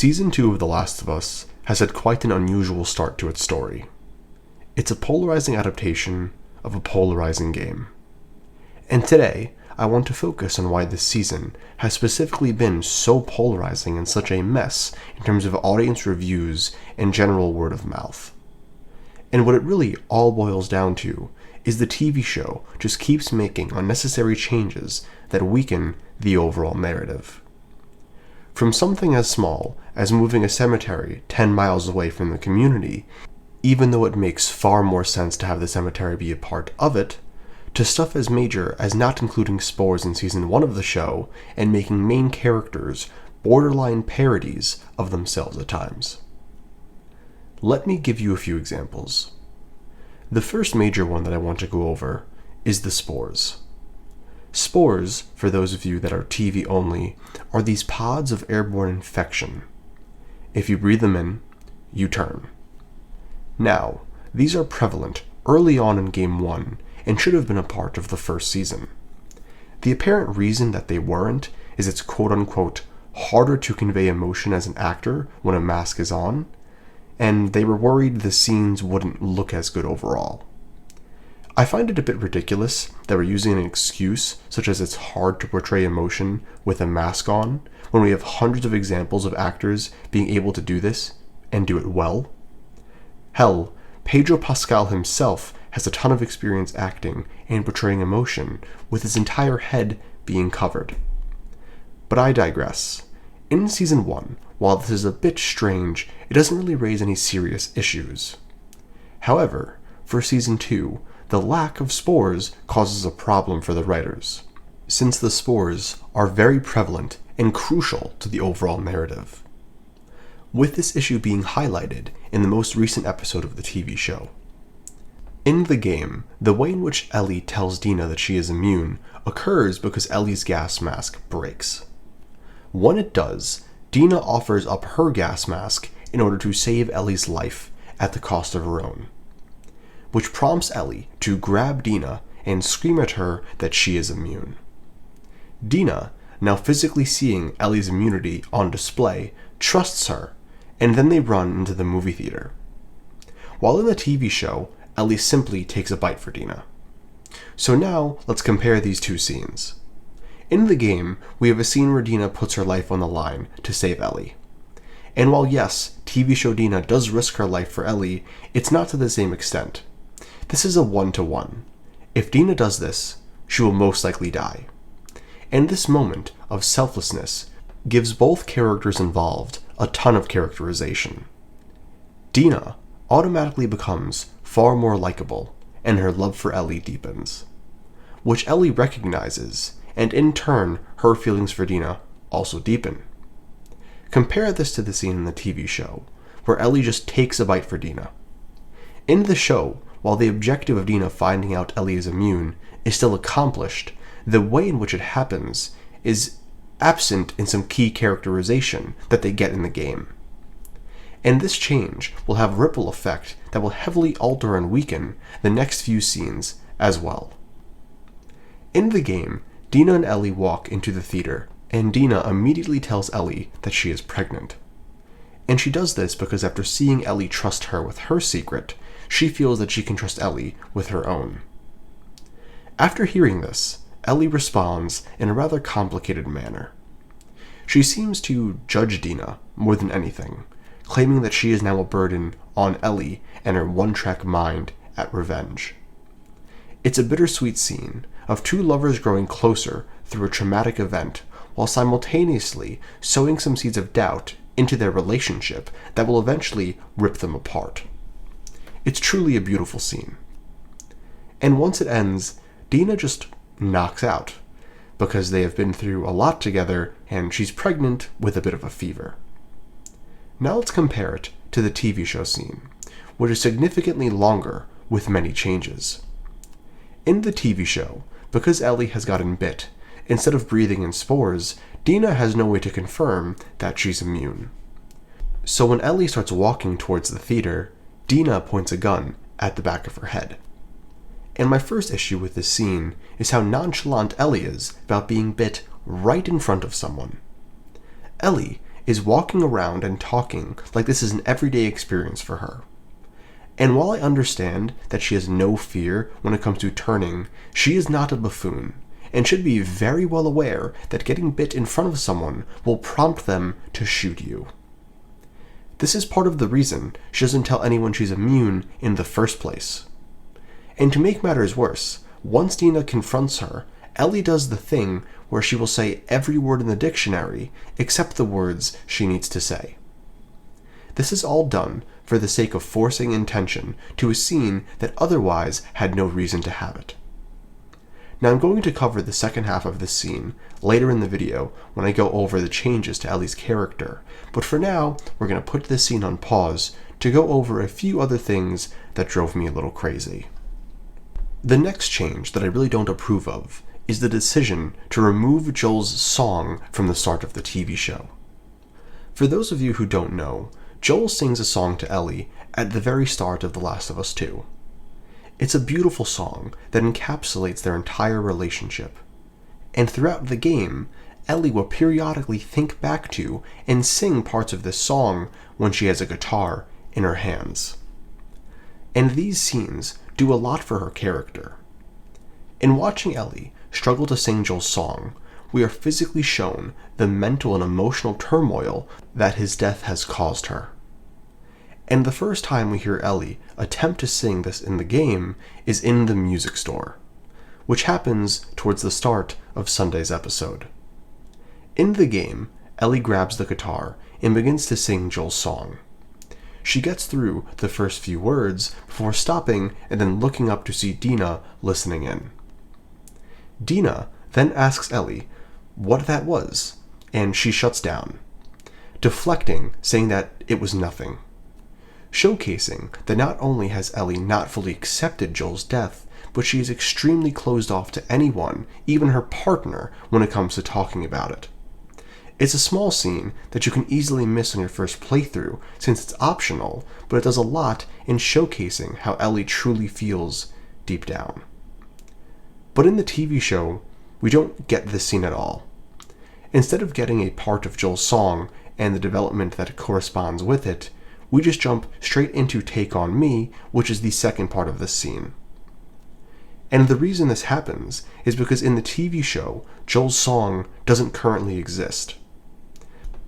Season 2 of The Last of Us has had quite an unusual start to its story. It's a polarizing adaptation of a polarizing game. And today, I want to focus on why this season has specifically been so polarizing and such a mess in terms of audience reviews and general word of mouth. And what it really all boils down to is the TV show just keeps making unnecessary changes that weaken the overall narrative. From something as small as moving a cemetery 10 miles away from the community, even though it makes far more sense to have the cemetery be a part of it, to stuff as major as not including spores in season 1 of the show and making main characters borderline parodies of themselves at times. Let me give you a few examples. The first major one that I want to go over is the spores. Spores, for those of you that are TV only, are these pods of airborne infection. If you breathe them in, you turn. Now, these are prevalent early on in Game 1 and should have been a part of the first season. The apparent reason that they weren't is it's quote-unquote harder to convey emotion as an actor when a mask is on, and they were worried the scenes wouldn't look as good overall. I find it a bit ridiculous that we're using an excuse such as it's hard to portray emotion with a mask on when we have hundreds of examples of actors being able to do this and do it well. Hell, Pedro Pascal himself has a ton of experience acting and portraying emotion with his entire head being covered. But I digress. In season 1, while this is a bit strange, it doesn't really raise any serious issues. However, for season 2, the lack of spores causes a problem for the writers, since the spores are very prevalent and crucial to the overall narrative. With this issue being highlighted in the most recent episode of the TV show. In the game, the way in which Ellie tells Dina that she is immune occurs because Ellie's gas mask breaks. When it does, Dina offers up her gas mask in order to save Ellie's life at the cost of her own, which prompts Ellie to grab Dina and scream at her that she is immune. Dina, now physically seeing Ellie's immunity on display, trusts her, and then they run into the movie theater. While in the TV show, Ellie simply takes a bite for Dina. So now, let's compare these two scenes. In the game, we have a scene where Dina puts her life on the line to save Ellie. And while yes, TV show Dina does risk her life for Ellie, it's not to the same extent. This is a 1-to-1. If Dina does this, she will most likely die. And this moment of selflessness gives both characters involved a ton of characterization. Dina automatically becomes far more likable, and her love for Ellie deepens, which Ellie recognizes, and in turn, her feelings for Dina also deepen. Compare this to the scene in the TV show, where Ellie just takes a bite for Dina. In the show, while the objective of Dina finding out Ellie is immune is still accomplished, the way in which it happens is absent in some key characterization that they get in the game. And this change will have ripple effect that will heavily alter and weaken the next few scenes as well. In the game, Dina and Ellie walk into the theater, and Dina immediately tells Ellie that she is pregnant. And she does this because after seeing Ellie trust her with her secret, she feels that she can trust Ellie with her own. After hearing this, Ellie responds in a rather complicated manner. She seems to judge Dina more than anything, claiming that she is now a burden on Ellie and her one-track mind at revenge. It's a bittersweet scene of two lovers growing closer through a traumatic event while simultaneously sowing some seeds of doubt into their relationship that will eventually rip them apart. It's truly a beautiful scene. And once it ends, Dina just knocks out, because they have been through a lot together and she's pregnant with a bit of a fever. Now let's compare it to the TV show scene, which is significantly longer with many changes. In the TV show, because Ellie has gotten bit, instead of breathing in spores, Dina has no way to confirm that she's immune. So when Ellie starts walking towards the theater, Dina points a gun at the back of her head. And my first issue with this scene is how nonchalant Ellie is about being bit right in front of someone. Ellie is walking around and talking like this is an everyday experience for her. And while I understand that she has no fear when it comes to turning, she is not a buffoon, and should be very well aware that getting bit in front of someone will prompt them to shoot you. This is part of the reason she doesn't tell anyone she's immune in the first place. And to make matters worse, once Dina confronts her, Ellie does the thing where she will say every word in the dictionary except the words she needs to say. This is all done for the sake of forcing intention to a scene that otherwise had no reason to have it. Now I'm going to cover the second half of this scene later in the video when I go over the changes to Ellie's character, but for now we're going to put this scene on pause to go over a few other things that drove me a little crazy. The next change that I really don't approve of is the decision to remove Joel's song from the start of the TV show. For those of you who don't know, Joel sings a song to Ellie at the very start of The Last of Us 2. It's a beautiful song that encapsulates their entire relationship. And throughout the game, Ellie will periodically think back to and sing parts of this song when she has a guitar in her hands. And these scenes do a lot for her character. In watching Ellie struggle to sing Joel's song, we are physically shown the mental and emotional turmoil that his death has caused her. And the first time we hear Ellie attempt to sing this in the game is in the music store, which happens towards the start of Sunday's episode. In the game, Ellie grabs the guitar and begins to sing Joel's song. She gets through the first few words before stopping and then looking up to see Dina listening in. Dina then asks Ellie what that was, and she shuts down, deflecting, saying that it was nothing, showcasing that not only has Ellie not fully accepted Joel's death, but she is extremely closed off to anyone, even her partner, when it comes to talking about it. It's a small scene that you can easily miss on your first playthrough since it's optional, but it does a lot in showcasing how Ellie truly feels deep down. But in the TV show, we don't get this scene at all. Instead of getting a part of Joel's song and the development that corresponds with it, we just jump straight into Take On Me, which is the second part of this scene. And the reason this happens is because in the TV show, Joel's song doesn't currently exist.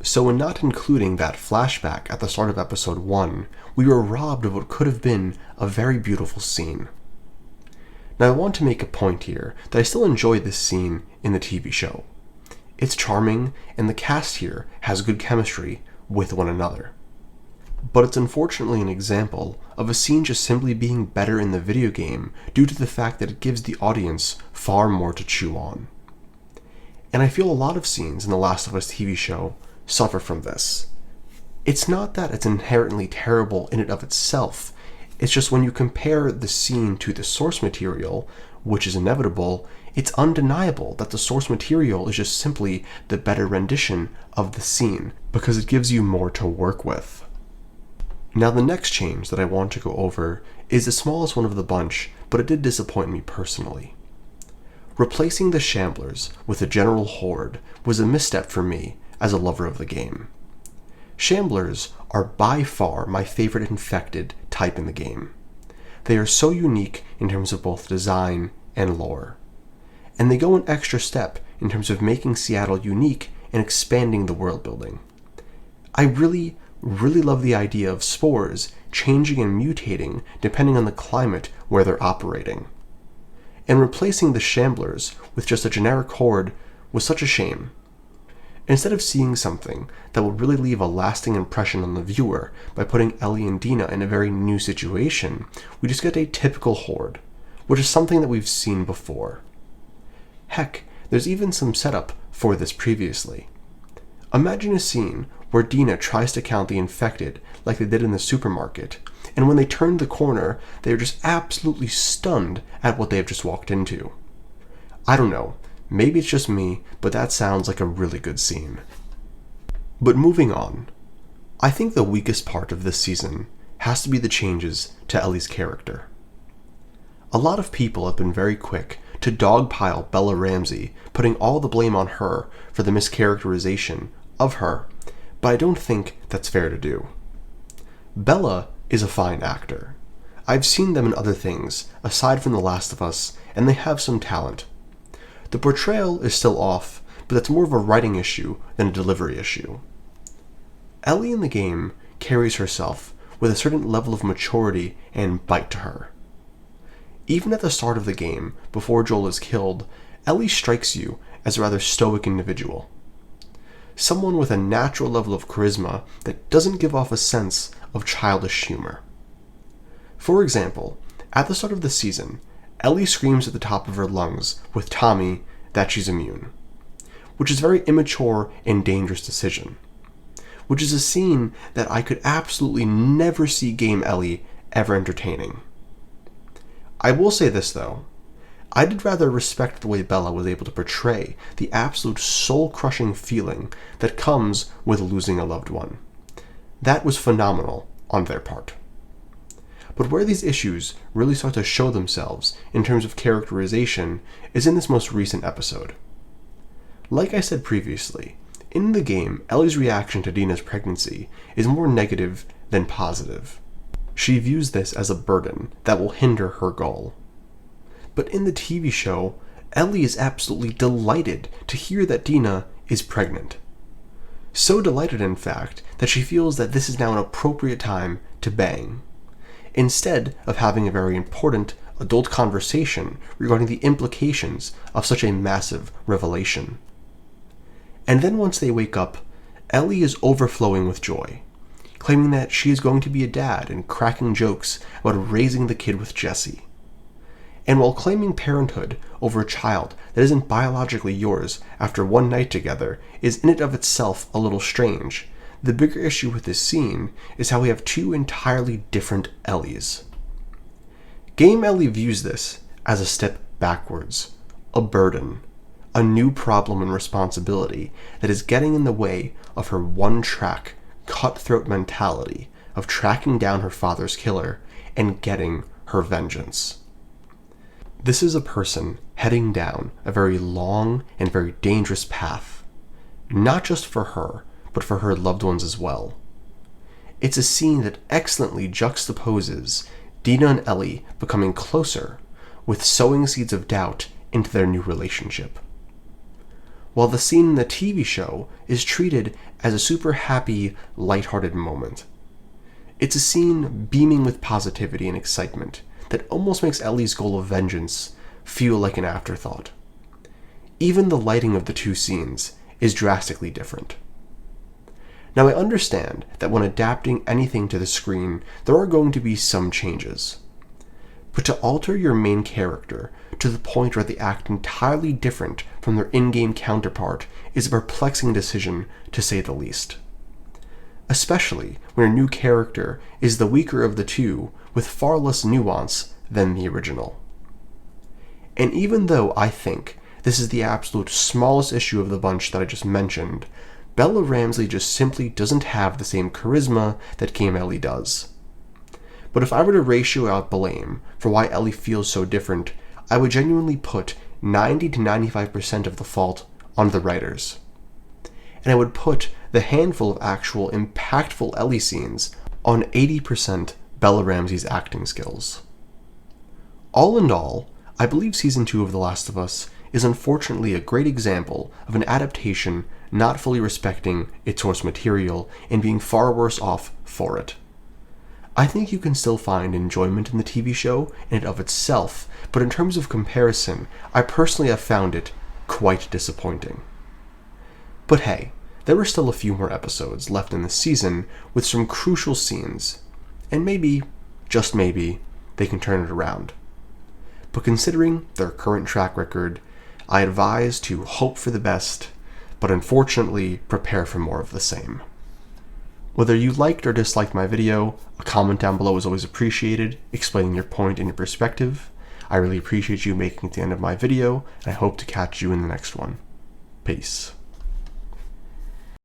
So in not including that flashback at the start of episode 1, we were robbed of what could have been a very beautiful scene. Now I want to make a point here that I still enjoy this scene in the TV show. It's charming, and the cast here has good chemistry with one another. But it's unfortunately an example of a scene just simply being better in the video game due to the fact that it gives the audience far more to chew on. And I feel a lot of scenes in The Last of Us TV show suffer from this. It's not that it's inherently terrible in and of itself, it's just when you compare the scene to the source material, which is inevitable, it's undeniable that the source material is just simply the better rendition of the scene, because it gives you more to work with. Now the next change that I want to go over is the smallest one of the bunch, but it did disappoint me personally. Replacing the Shamblers with a general horde was a misstep for me as a lover of the game. Shamblers are by far my favorite infected type in the game. They are so unique in terms of both design and lore. And they go an extra step in terms of making Seattle unique and expanding the world building. I really love the idea of spores changing and mutating depending on the climate where they're operating. And replacing the Shamblers with just a generic horde was such a shame. Instead of seeing something that will really leave a lasting impression on the viewer by putting Ellie and Dina in a very new situation, we just get a typical horde, which is something that we've seen before. Heck, there's even some setup for this previously. Imagine a scene where Dina tries to count the infected like they did in the supermarket, and when they turn the corner, they are just absolutely stunned at what they have just walked into. I don't know, maybe it's just me, but that sounds like a really good scene. But moving on, I think the weakest part of this season has to be the changes to Ellie's character. A lot of people have been very quick to dogpile Bella Ramsey, putting all the blame on her for the mischaracterization of her, but I don't think that's fair to do. Bella is a fine actor. I've seen them in other things, aside from The Last of Us, and they have some talent. The portrayal is still off, but that's more of a writing issue than a delivery issue. Ellie in the game carries herself with a certain level of maturity and bite to her. Even at the start of the game, before Joel is killed, Ellie strikes you as a rather stoic individual. Someone with a natural level of charisma that doesn't give off a sense of childish humor. For example, at the start of the season, Ellie screams at the top of her lungs with Tommy that she's immune, which is a very immature and dangerous decision, which is a scene that I could absolutely never see game Ellie ever entertaining. I will say this though, I did rather respect the way Bella was able to portray the absolute soul-crushing feeling that comes with losing a loved one. That was phenomenal on their part. But where these issues really start to show themselves in terms of characterization is in this most recent episode. Like I said previously, in the game, Ellie's reaction to Dina's pregnancy is more negative than positive. She views this as a burden that will hinder her goal. But in the TV show, Ellie is absolutely delighted to hear that Dina is pregnant. So delighted, in fact, that she feels that this is now an appropriate time to bang, instead of having a very important adult conversation regarding the implications of such a massive revelation. And then once they wake up, Ellie is overflowing with joy, claiming that she is going to be a dad and cracking jokes about raising the kid with Jesse. And while claiming parenthood over a child that isn't biologically yours after one night together is in and of itself a little strange, the bigger issue with this scene is how we have two entirely different Ellies. Game Ellie views this as a step backwards, a burden, a new problem and responsibility that is getting in the way of her one-track, cutthroat mentality of tracking down her father's killer and getting her vengeance. This is a person heading down a very long and very dangerous path, not just for her, but for her loved ones as well. It's a scene that excellently juxtaposes Dina and Ellie becoming closer with sowing seeds of doubt into their new relationship. While the scene in the TV show is treated as a super happy, lighthearted moment. It's a scene beaming with positivity and excitement that almost makes Ellie's goal of vengeance feel like an afterthought. Even the lighting of the two scenes is drastically different. Now I understand that when adapting anything to the screen, there are going to be some changes. But to alter your main character to the point where they act entirely different from their in-game counterpart is a perplexing decision, to say the least. Especially when a new character is the weaker of the two with far less nuance than the original. And even though I think this is the absolute smallest issue of the bunch that I just mentioned, Bella Ramsey just simply doesn't have the same charisma that Game Ellie does. But if I were to ratio out blame for why Ellie feels so different, I would genuinely put 90 to 95% of the fault on the writers. And I would put the handful of actual impactful Ellie scenes on 80% Bella Ramsey's acting skills. All in all, I believe Season 2 of The Last of Us is unfortunately a great example of an adaptation not fully respecting its source material and being far worse off for it. I think you can still find enjoyment in the TV show in and of itself, but in terms of comparison, I personally have found it quite disappointing. But hey, there are still a few more episodes left in the season with some crucial scenes, and maybe, just maybe, they can turn it around. But considering their current track record, I advise to hope for the best, but unfortunately prepare for more of the same. Whether you liked or disliked my video, a comment down below is always appreciated, explaining your point and your perspective. I really appreciate you making it to the end of my video, and I hope to catch you in the next one. Peace.